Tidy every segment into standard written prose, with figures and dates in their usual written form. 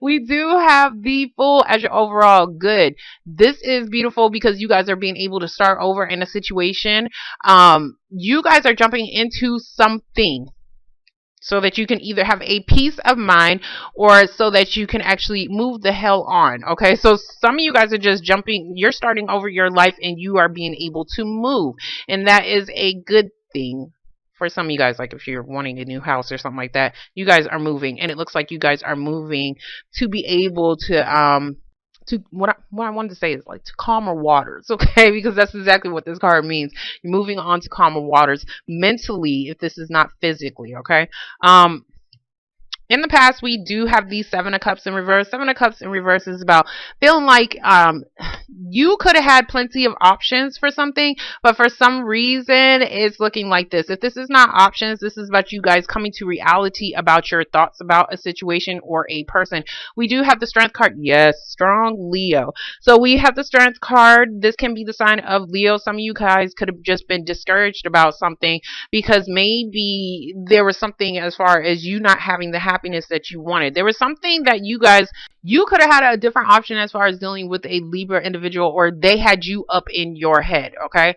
We do have the Fool as your overall good. This is beautiful because you guys are being able to start over in a situation. You guys are jumping into something so that you can either have a peace of mind or so that you can actually move the hell on. Okay, so some of you guys are just jumping, you're starting over your life and you are being able to move, and that is a good thing. For some of you guys, like if you're wanting a new house or something like that, you guys are moving, and it looks like you guys are moving to be able to what I wanted to say is like to calmer waters, okay? Because that's exactly what this card means. You're moving on to calmer waters mentally, if this is not physically, okay? In the past, we do have the Seven of Cups in reverse. Seven of Cups in reverse is about feeling like you could have had plenty of options for something, but for some reason, it's looking like this. If this is not options, this is about you guys coming to reality about your thoughts about a situation or a person. We do have the Strength card. Yes, strong Leo. So we have the Strength card. This can be the sign of Leo. Some of you guys could have just been discouraged about something because maybe there was something as far as you not having the happiness that you wanted. There was something that you could have had a different option as far as dealing with a Libra individual, or they had you up in your head. Okay.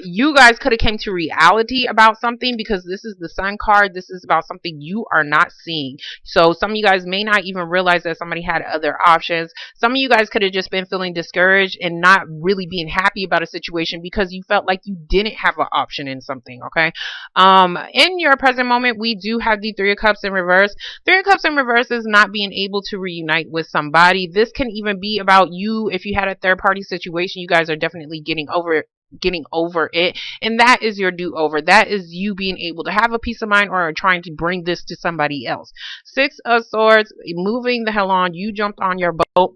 You guys could have came to reality about something because this is the Sun card. This is about something you are not seeing. So some of you guys may not even realize that somebody had other options. Some of you guys could have just been feeling discouraged and not really being happy about a situation because you felt like you didn't have an option in something. Okay. In your present moment, we do have the Three of Cups in reverse. Three of Cups in reverse is not being able to reunite with somebody. This can even be about you. If you had a third party situation, you guys are definitely getting over it, and that is your do-over. That is you being able to have a peace of mind or trying to bring this to somebody else. Six of Swords, moving the hell on. You jumped on your boat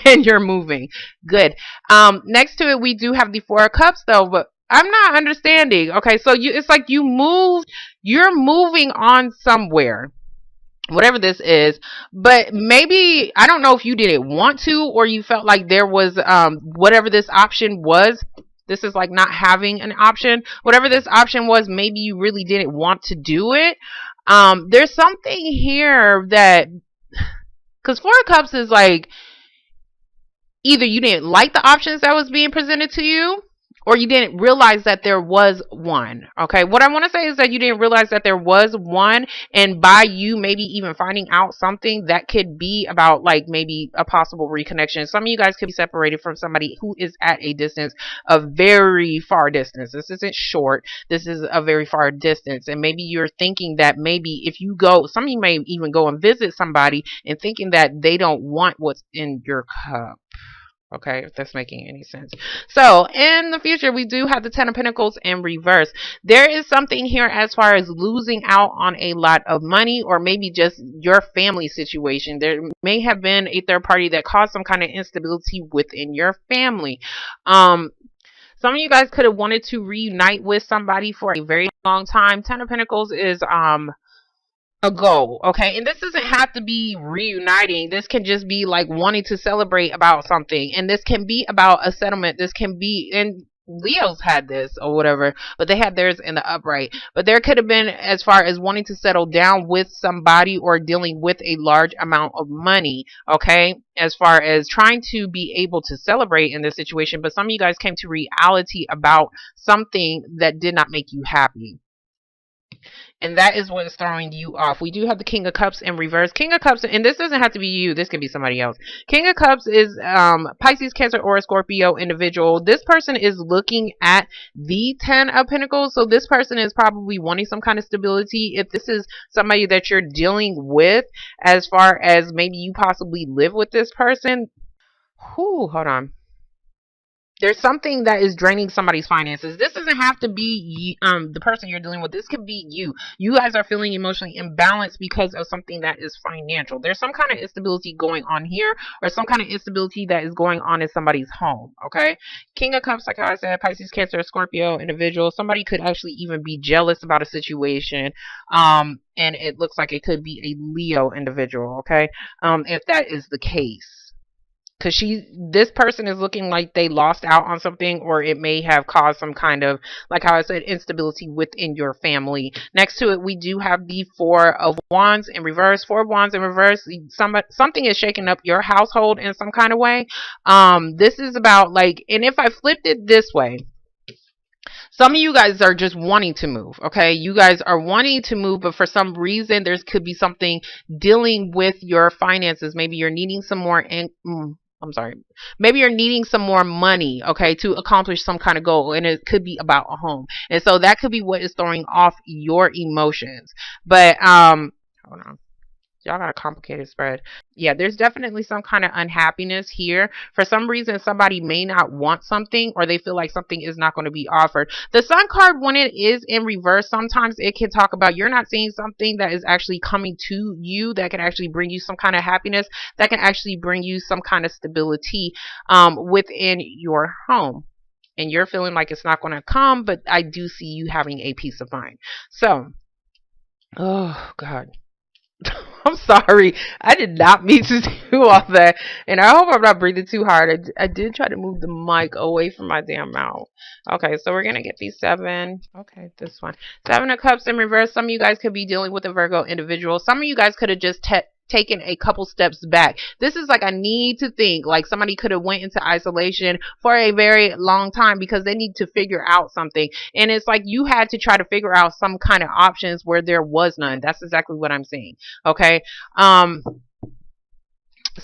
and you're moving. Good. Next to it, we do have the Four of Cups though, but I'm not understanding. Okay, so it's like you're moving on somewhere, whatever this is, but maybe I don't know if you didn't want to or you felt like there was whatever this option was. This is like not having an option. Whatever this option was, maybe you really didn't want to do it. There's something here that, because Four of Cups is like either you didn't like the options that was being presented to you, or you didn't realize that there was one. Okay, what I want to say is that you didn't realize that there was one, and by you maybe even finding out something that could be about like maybe a possible reconnection. Some of you guys could be separated from somebody who is at a distance, a very far distance. This isn't short, this is a very far distance, and maybe you're thinking that maybe if you go, some of you may even go and visit somebody and thinking that they don't want what's in your cup. Okay, if that's making any sense. So in the future, we do have the Ten of Pentacles in reverse. There is something here as far as losing out on a lot of money, or maybe just your family situation. There may have been a third party that caused some kind of instability within your family. Some of you guys could have wanted to reunite with somebody for a very long time. Ten of Pentacles is a goal, okay? And this doesn't have to be reuniting. This can just be like wanting to celebrate about something, and this can be about a settlement. This can be, and Leo's had this or whatever, but they had theirs in the upright. But there could have been as far as wanting to settle down with somebody or dealing with a large amount of money, okay, as far as trying to be able to celebrate in this situation. But some of you guys came to reality about something that did not make you happy, and that is what is throwing you off. We do have the King of Cups in reverse. King of Cups, and this doesn't have to be you. This can be somebody else. King of Cups is Pisces, Cancer, or a Scorpio individual. This person is looking at the Ten of Pentacles. So this person is probably wanting some kind of stability. If this is somebody that you're dealing with, as far as maybe you possibly live with this person. Hold on. There's something that is draining somebody's finances. This doesn't have to be the person you're dealing with. This could be you. You guys are feeling emotionally imbalanced because of something that is financial. There's some kind of instability going on here, or some kind of instability that is going on in somebody's home. Okay, King of Cups, like I said, Pisces, Cancer, Scorpio individual. Somebody could actually even be jealous about a situation. And it looks like it could be a Leo individual. Okay, if that is the case, because this person is looking like they lost out on something, or it may have caused some kind of, like how I said, instability within your family. Next to it, we do have the Four of Wands in reverse. Four of Wands in reverse, something is shaking up your household in some kind of way. This is about, like, and if I flipped it this way, some of you guys are just wanting to move, okay? You guys are wanting to move, but for some reason, there could be something dealing with your finances. Maybe you're needing some more, I'm sorry. Maybe you're needing some more money, okay, to accomplish some kind of goal, and it could be about a home. And so that could be what is throwing off your emotions. But, hold on. Y'all got a complicated spread. Yeah, there's definitely some kind of unhappiness here. For some reason, somebody may not want something, or they feel like something is not going to be offered. The Sun card, when it is in reverse, sometimes it can talk about you're not seeing something that is actually coming to you that can actually bring you some kind of happiness, that can actually bring you some kind of stability within your home. And you're feeling like it's not going to come, but I do see you having a peace of mind. So, oh God. I'm sorry. I did not mean to do all that. And I hope I'm not breathing too hard. I did try to move the mic away from my damn mouth. Okay, so we're going to get these 7. Okay, this one. 7 of Cups in reverse. Some of you guys could be dealing with a Virgo individual. Some of you guys could have just taken a couple steps back. This is like, I need to think, like somebody could have went into isolation for a very long time because they need to figure out something. And it's like you had to try to figure out some kind of options where there was none. That's exactly what I'm saying. Okay. Some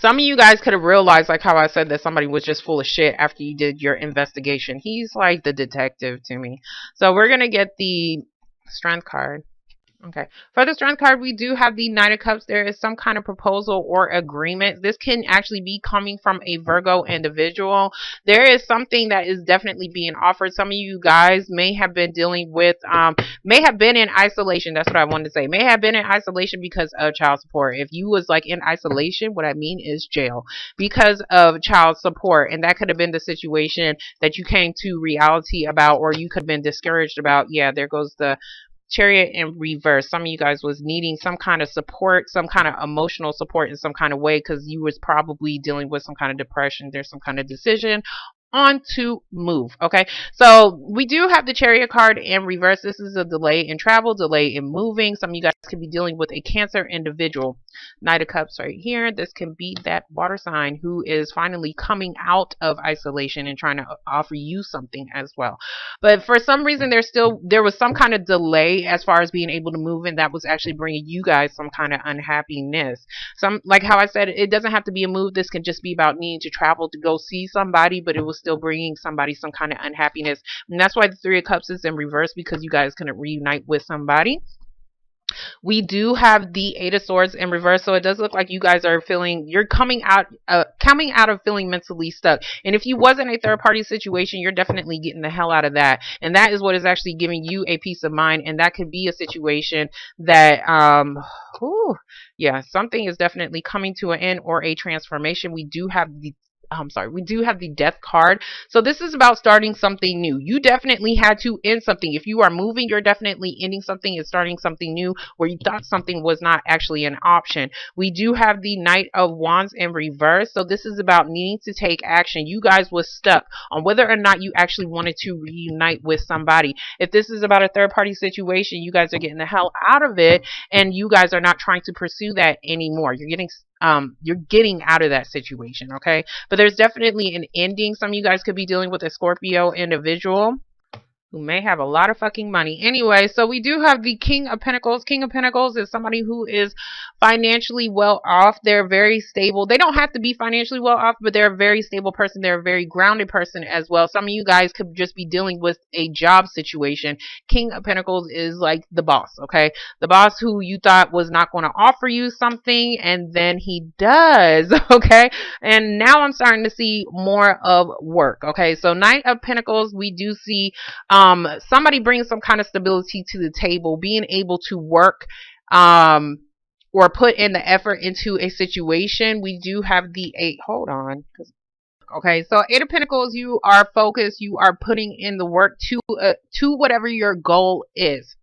of you guys could have realized, like how I said, that somebody was just full of shit after you did your investigation. He's like the detective to me. So we're going to get the Strength card. Okay. For the Strength card, we do have the Knight of Cups. There is some kind of proposal or agreement. This can actually be coming from a Virgo individual. There is something that is definitely being offered. Some of you guys may have been dealing with, may have been in isolation. That's what I wanted to say. May have been in isolation because of child support. If you was like in isolation, what I mean is jail because of child support. And that could have been the situation that you came to reality about, or you could have been discouraged about. Yeah, there goes the Chariot in reverse. Some of you guys was needing some kind of support, some kind of emotional support in some kind of way, because you was probably dealing with some kind of depression. There's some kind of decision on to move. Okay, so we do have the Chariot card in reverse. This is a delay in travel, delay in moving. Some of you guys could be dealing with a Cancer individual. Knight of Cups right here. This can be that water sign who is finally coming out of isolation and trying to offer you something as well. But for some reason, there was some kind of delay as far as being able to move, and that was actually bringing you guys some kind of unhappiness. Some, like how I said, it doesn't have to be a move. This can just be about needing to travel to go see somebody, but it was still bringing somebody some kind of unhappiness. And that's why the Three of Cups is in reverse, because you guys couldn't reunite with somebody. We do have the Eight of Swords in reverse, so it does look like you guys are feeling, you're coming out of feeling mentally stuck. And if you wasn't a third party situation, you're definitely getting the hell out of that. And that is what is actually giving you a peace of mind. And that could be a situation that, yeah, something is definitely coming to an end or a transformation. We do have the Death card. So this is about starting something new. You definitely had to end something. If you are moving, you're definitely ending something and starting something new where you thought something was not actually an option. We do have the Knight of Wands in reverse. So this is about needing to take action. You guys was stuck on whether or not you actually wanted to reunite with somebody. If this is about a third party situation, you guys are getting the hell out of it, and you guys are not trying to pursue that anymore. You're getting out of that situation, okay? But there's definitely an ending. Some of you guys could be dealing with a Scorpio individual who may have a lot of fucking money. Anyway, so we do have the King of Pentacles. King of Pentacles is somebody who is financially well off. They're very stable. They don't have to be financially well off, but they're a very stable person. They're a very grounded person as well. Some of you guys could just be dealing with a job situation. King of Pentacles is like the boss, okay? The boss who you thought was not going to offer you something, and then he does, okay? And now I'm starting to see more of work, okay? So Knight of Pentacles, we do see somebody brings some kind of stability to the table, being able to work or put in the effort into a situation. We do have the 8. Hold on. Okay, so 8 of Pentacles, you are focused, you are putting in the work to whatever your goal is.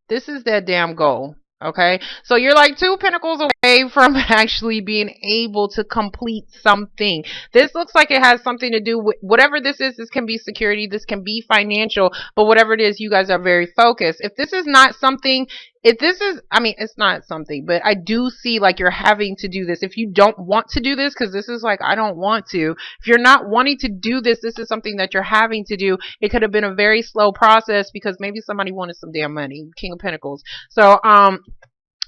This is that damn goal. Okay, so you're like 2 pentacles away from actually being able to complete something. This looks like it has something to do with whatever this is. This can be security, this can be financial, but whatever it is, you guys are very focused. If this is not something, if this is, I mean, it's not something, but I do see like you're having to do this. If you don't want to do this, because this is like, I don't want to. If you're not wanting to do this, this is something that you're having to do. It could have been a very slow process because maybe somebody wanted some damn money. King of Pentacles. So,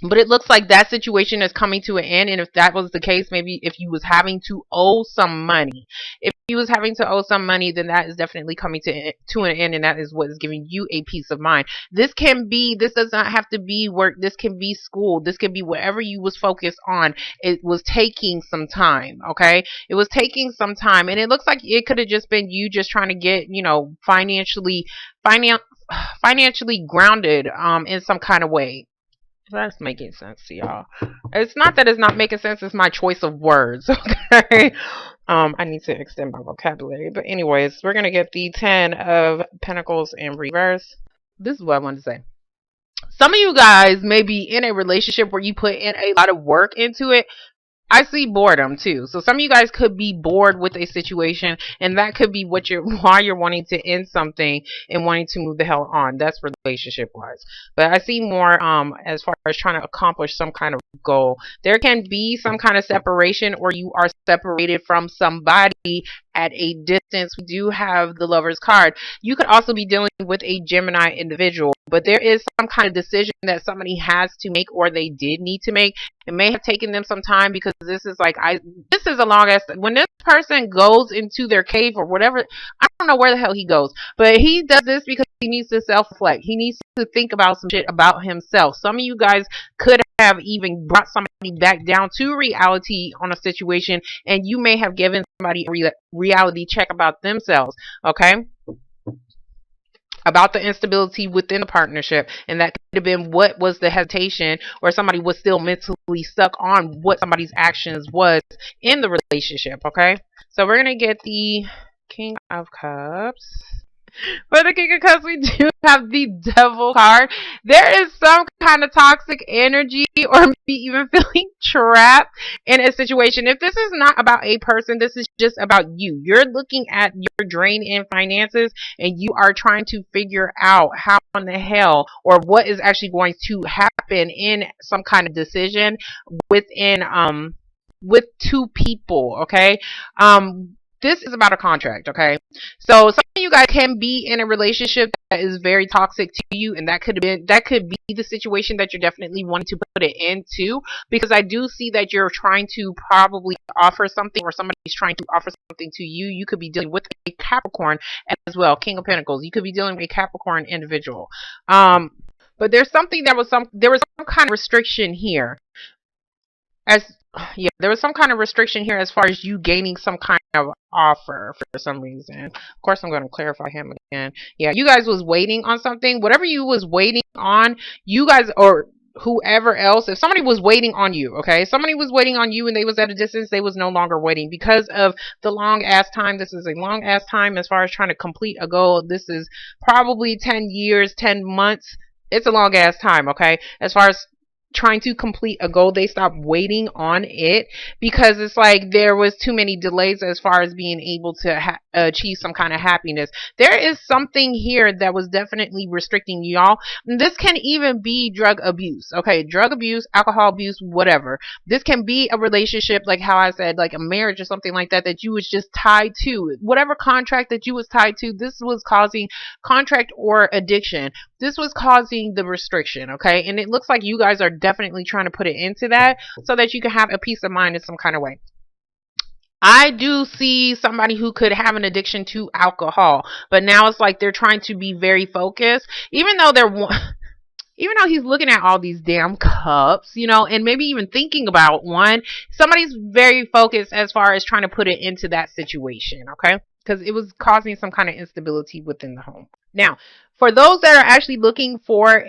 but it looks like that situation is coming to an end. And if that was the case, maybe if you was having to owe some money, if you was having to owe some money, then that is definitely coming to an end. And that is what is giving you a peace of mind. This can be, this does not have to be work. This can be school. This can be whatever you was focused on. It was taking some time. Okay. It was taking some time. And it looks like it could have just been you just trying to get, you know, financially grounded, in some kind of way. That's making sense to y'all. It's not that it's not making sense, it's my choice of words. Okay. I need to extend my vocabulary. But anyways, we're gonna get the 10 of Pentacles in reverse. This is what I wanted to say. Some of you guys may be in a relationship where you put in a lot of work into it. I see boredom too. So some of you guys could be bored with a situation, and that could be what you're why you're wanting to end something and wanting to move the hell on. That's relationship wise. But I see more as far as trying to accomplish some kind of goal. There can be some kind of separation, or you are separated from somebody at a distance. We do have the Lover's card. You could also be dealing with a Gemini individual, but there is some kind of decision that somebody has to make, or they did need to make. It may have taken them some time because this is like, this is a long ass, when this person goes into their cave or whatever, I don't know where the hell he goes, but he does this because he needs to self-reflect. He needs to think about some shit about himself. Some of you guys could have even brought somebody back down to reality on a situation, and you may have given somebody a reality check about themselves. Okay, about the instability within the partnership, and that could have been what was the hesitation, or somebody was still mentally stuck on what somebody's actions was in the relationship. Okay, so we're gonna get the King of Cups. For the King of Cups, we do have the Devil card. There is some kind of toxic energy, or maybe even feeling trapped in a situation. If this is not about a person, this is just about you. You're looking at your drain in finances, and you are trying to figure out how in the hell, or what is actually going to happen in some kind of decision within with 2 people. Okay, this is about a contract. Okay, so some of you guys can be in a relationship that is very toxic to you, and that could be the situation that you're definitely wanting to put it into, because I do see that you're trying to probably offer something, or somebody's trying to offer something to you. You could be dealing with a Capricorn as well, King of Pentacles. You could be dealing with a Capricorn individual. But there's something there was some kind of restriction here. There was some kind of restriction here as far as you gaining some kind of offer for some reason. Of course, I'm going to clarify him again. Yeah, you guys was waiting on something. Whatever you was waiting on, you guys, or whoever else, if somebody was waiting on you, okay, somebody was waiting on you and they was at a distance, they was no longer waiting because of the long ass time. This is a long ass time as far as trying to complete a goal. This is probably 10 years, 10 months. It's a long ass time, okay, as far as trying to complete a goal. They stopped waiting on it because it's like there was too many delays as far as being able to achieve some kind of happiness. There is something here that was definitely restricting y'all. And this can even be drug abuse. Okay, drug abuse, alcohol abuse, whatever. This can be a relationship, like how I said, like a marriage or something like that, that you was just tied to. Whatever contract that you was tied to, this was causing contract or addiction. This was causing the restriction, okay? And it looks like you guys are definitely trying to put it into that so that you can have a peace of mind in some kind of way. I do see somebody who could have an addiction to alcohol, but now it's like they're trying to be very focused, even though he's looking at all these damn cups, you know, and maybe even thinking about one, somebody's very focused as far as trying to put it into that situation, okay? Because it was causing some kind of instability within the home. Now, for those that are actually looking for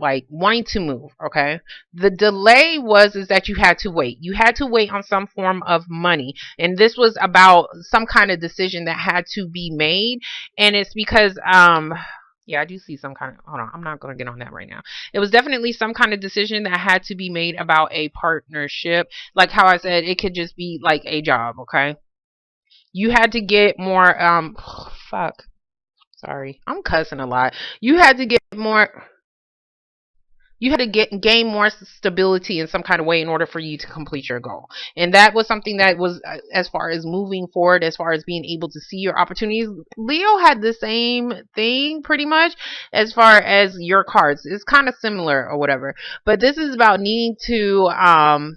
like wanting to move, okay, the delay is that you had to wait. You had to wait on some form of money, and this was about some kind of decision that had to be made, and it's because Yeah, I do see some kind of, hold on, I'm not going to get on that right now. It was definitely some kind of decision that had to be made about a partnership. Like how I said, it could just be like a job, okay? You had to get more, fuck. Sorry. I'm cussing a lot. You had to get more, you had to gain more stability in some kind of way in order for you to complete your goal. And that was something that was, as far as moving forward, as far as being able to see your opportunities. Leo had the same thing pretty much as far as your cards. It's kind of similar or whatever. But this is about needing to, I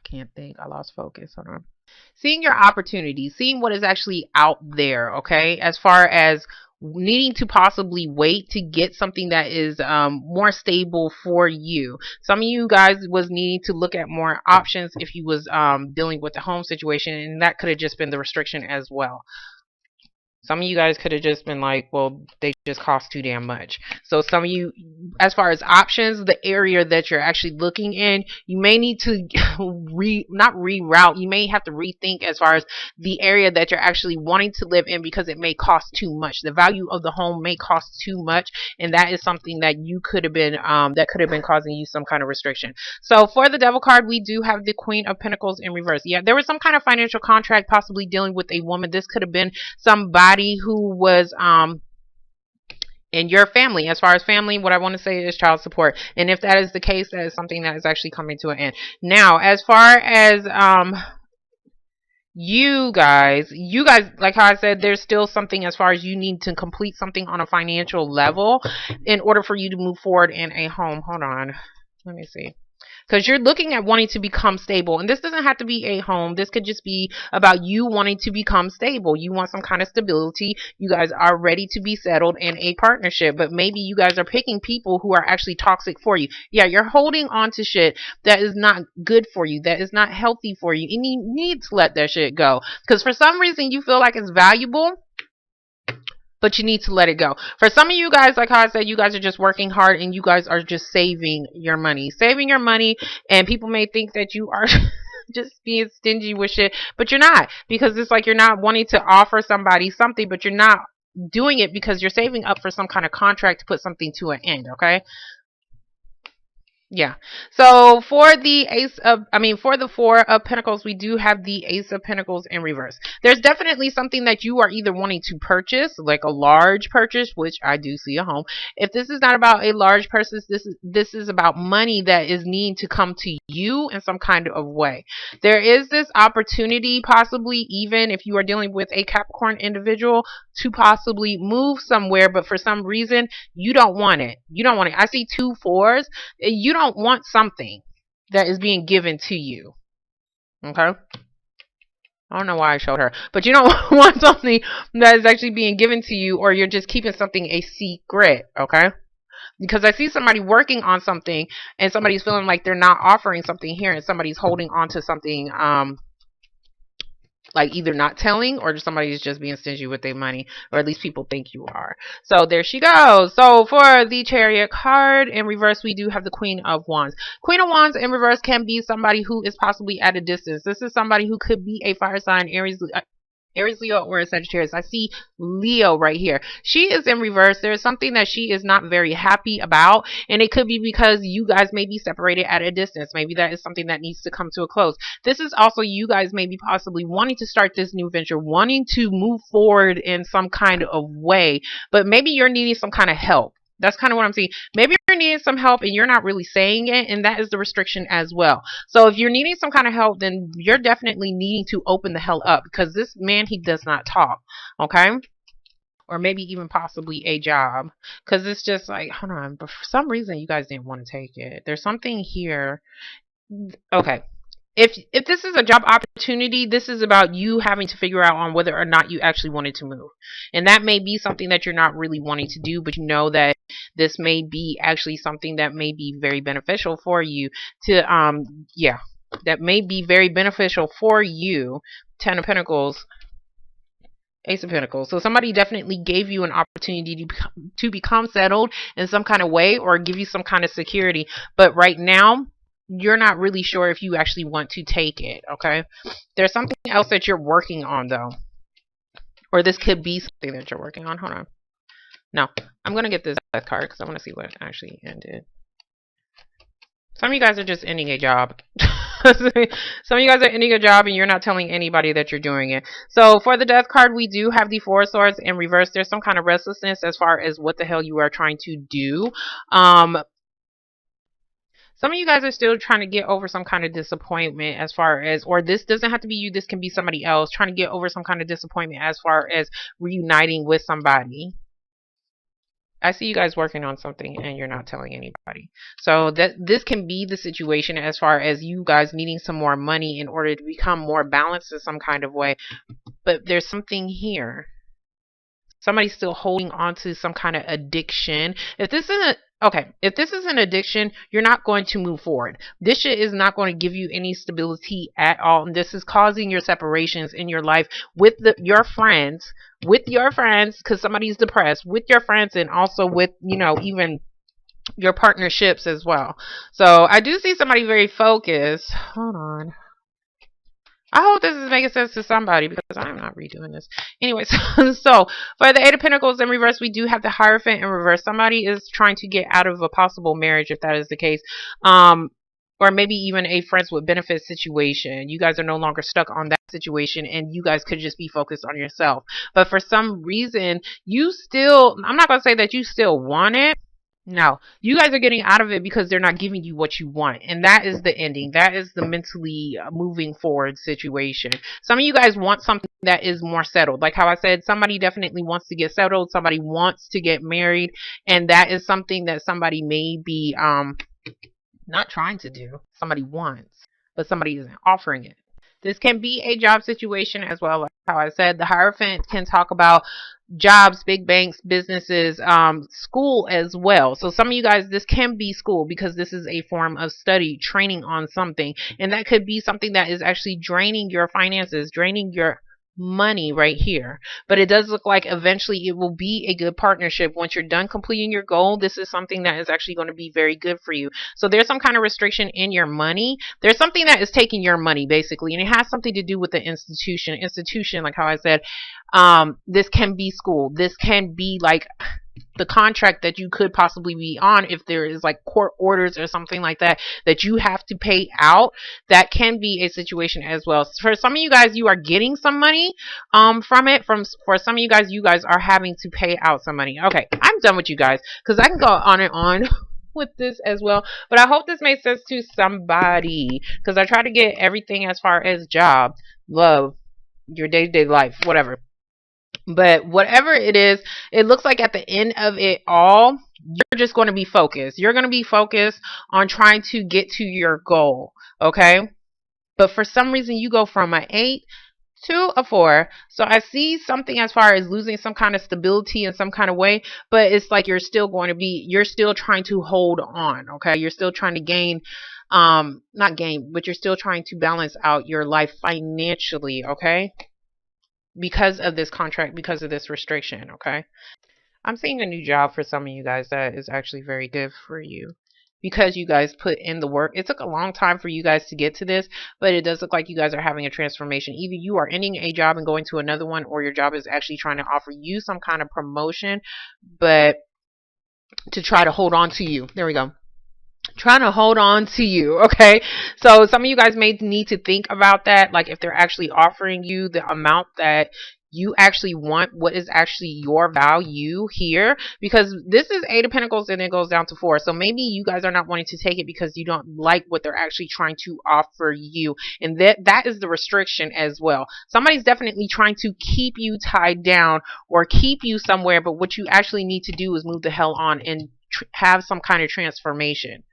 can't think. I lost focus. Hold on. Seeing your opportunities, seeing what is actually out there, okay? As far as needing to possibly wait to get something that is more stable for you. Some of you guys was needing to look at more options if you was dealing with the home situation, and that could have just been the restriction as well. Some of you guys could have just been like, well, they just cost too damn much. So some of you, as far as options, the area that you're actually looking in, you may need to not reroute. You may have to rethink as far as the area that you're actually wanting to live in, because it may cost too much. The value of the home may cost too much, and that is something that you could have been, that could have been causing you some kind of restriction. So for the Devil card, we do have the Queen of Pentacles in reverse. Yeah, there was some kind of financial contract possibly dealing with a woman. This could have been somebody who was in your family. As far as family, what I want to say is child support. And if that is the case, that is something that is actually coming to an end. Now, as far as you guys, like how I said, there's still something as far as you need to complete something on a financial level in order for you to move forward in a home. Hold on, let me see. Because you're looking at wanting to become stable. And this doesn't have to be a home. This could just be about you wanting to become stable. You want some kind of stability. You guys are ready to be settled in a partnership. But maybe you guys are picking people who are actually toxic for you. Yeah, you're holding on to shit that is not good for you. That is not healthy for you. And you need to let that shit go. Because for some reason you feel like it's valuable, but you need to let it go. For some of you guys, like how I said, you guys are just working hard and you guys are just saving your money. Saving your money, and people may think that you are just being stingy with shit, but you're not. Because it's like you're not wanting to offer somebody something, but you're not doing it because you're saving up for some kind of contract to put something to an end, okay? Yeah. So for the for the Four of Pentacles, we do have the Ace of Pentacles in reverse. There's definitely something that you are either wanting to purchase, like a large purchase, which I do see a home. If this is not about a large purchase, this is about money that is needing to come to you in some kind of way. There is this opportunity, possibly even if you are dealing with a Capricorn individual, to possibly move somewhere, but for some reason you don't want it. You don't want it. I see 2 4s. You don't want something that is being given to you. Okay? I don't know why I showed her, but you don't want something that is actually being given to you, or you're just keeping something a secret. Okay? Because I see somebody working on something and somebody's feeling like they're not offering something here, and somebody's holding on to something like either not telling, or somebody's just being stingy with their money, or at least people think you are. So there she goes. So for the Chariot card in reverse, we do have the Queen of Wands. Queen of Wands in reverse can be somebody who is possibly at a distance. This is somebody who could be a fire sign, Aries, Leo, or a Sagittarius. I see Leo right here. She is in reverse. There is something that she is not very happy about, and it could be because you guys may be separated at a distance. Maybe that is something that needs to come to a close. This is also you guys maybe possibly wanting to start this new venture, wanting to move forward in some kind of way, but maybe you're needing some kind of help. That's kind of what I'm seeing. Maybe you're needing some help and you're not really saying it, and that is the restriction as well. So if you're needing some kind of help, then you're definitely needing to open the hell up, because this man, he does not talk. Okay? Or maybe even possibly a job, because it's just like, hold on, but for some reason you guys didn't want to take it. There's something here. Okay. If this is a job opportunity, this is about you having to figure out on whether or not you actually wanted to move. And that may be something that you're not really wanting to do, but you know that this may be actually something that may be very beneficial for you to that may be very beneficial for you. 10 of Pentacles, Ace of Pentacles. So somebody definitely gave you an opportunity to become settled in some kind of way, or give you some kind of security. But right now, you're not really sure if you actually want to take it, okay? There's something else that you're working on, though. Or this could be something that you're working on. Hold on. No, I'm going to get this death card because I want to see what actually ended. Some of you guys are just ending a job. Some of you guys are ending a job and you're not telling anybody that you're doing it. So for the death card, we do have the Four of Swords in reverse. There's some kind of restlessness as far as what the hell you are trying to do. Some of you guys are still trying to get over some kind of disappointment as far as, or this doesn't have to be you, this can be somebody else, trying to get over some kind of disappointment as far as reuniting with somebody. I see you guys working on something and you're not telling anybody. So that this can be the situation as far as you guys needing some more money in order to become more balanced in some kind of way. But there's something here. Somebody's still holding on to some kind of addiction. If this is an addiction, you're not going to move forward. This shit is not going to give you any stability at all. And this is causing your separations in your life with your friends, because somebody's depressed, with your friends, and also with, even your partnerships as well. So I do see somebody very focused. Hold on. I hope this is making sense to somebody because I'm not redoing this. Anyways, so for the Eight of Pentacles in reverse, we do have the Hierophant in reverse. Somebody is trying to get out of a possible marriage, if that is the case. Or maybe even a friends with benefits situation. You guys are no longer stuck on that situation and you guys could just be focused on yourself. But for some reason, I'm not going to say that you still want it. No, you guys are getting out of it because they're not giving you what you want. And that is the ending. That is the mentally moving forward situation. Some of you guys want something that is more settled. Like how I said, somebody definitely wants to get settled. Somebody wants to get married. And that is something that somebody may be not trying to do. Somebody wants, but somebody isn't offering it. This can be a job situation as well. Like how I said, the Hierophant can talk about jobs, big banks, businesses, school as well. So some of you guys, this can be school because this is a form of study, training on something. And that could be something that is actually draining your finances, draining your money right here. But it does look like eventually it will be a good partnership. Once you're done completing your goal, this is something that is actually going to be very good for you. So there's some kind of restriction in your money. There's something that is taking your money basically, and it has something to do with the institution, like how I said. This can be school. This can be like the contract that you could possibly be on if there is like court orders or something like that you have to pay out. That can be a situation as well. For some of you guys, you are getting some money from it. For some of you guys are having to pay out some money. Okay, I'm done with you guys because I can go on and on with this as well, but I hope this made sense to somebody because I try to get everything as far as job, love, your day-to-day life, whatever. But whatever it is, it looks like at the end of it all, you're just going to be focused. You're going to be focused on trying to get to your goal. Okay. But for some reason, you go from an 8 to a 4. So I see something as far as losing some kind of stability in some kind of way. But it's like you're still trying to hold on. Okay. You're still trying to gain, not gain, but you're still trying to balance out your life financially. Okay. Because of this contract, because of this restriction. Okay. I'm seeing a new job for some of you guys that is actually very good for you because you guys put in the work. It took a long time for you guys to get to this, but it does look like you guys are having a transformation. Either you are ending a job and going to another one, or your job is actually trying to offer you some kind of promotion, but to try to hold on to you. There we go. Trying to hold on to you. Okay. So some of you guys may need to think about that. Like if they're actually offering you the amount that you actually want, what is actually your value here, because this is 8 of Pentacles and it goes down to 4. So maybe you guys are not wanting to take it because you don't like what they're actually trying to offer you. And that is the restriction as well. Somebody's definitely trying to keep you tied down or keep you somewhere. But what you actually need to do is move the hell on and have some kind of transformation.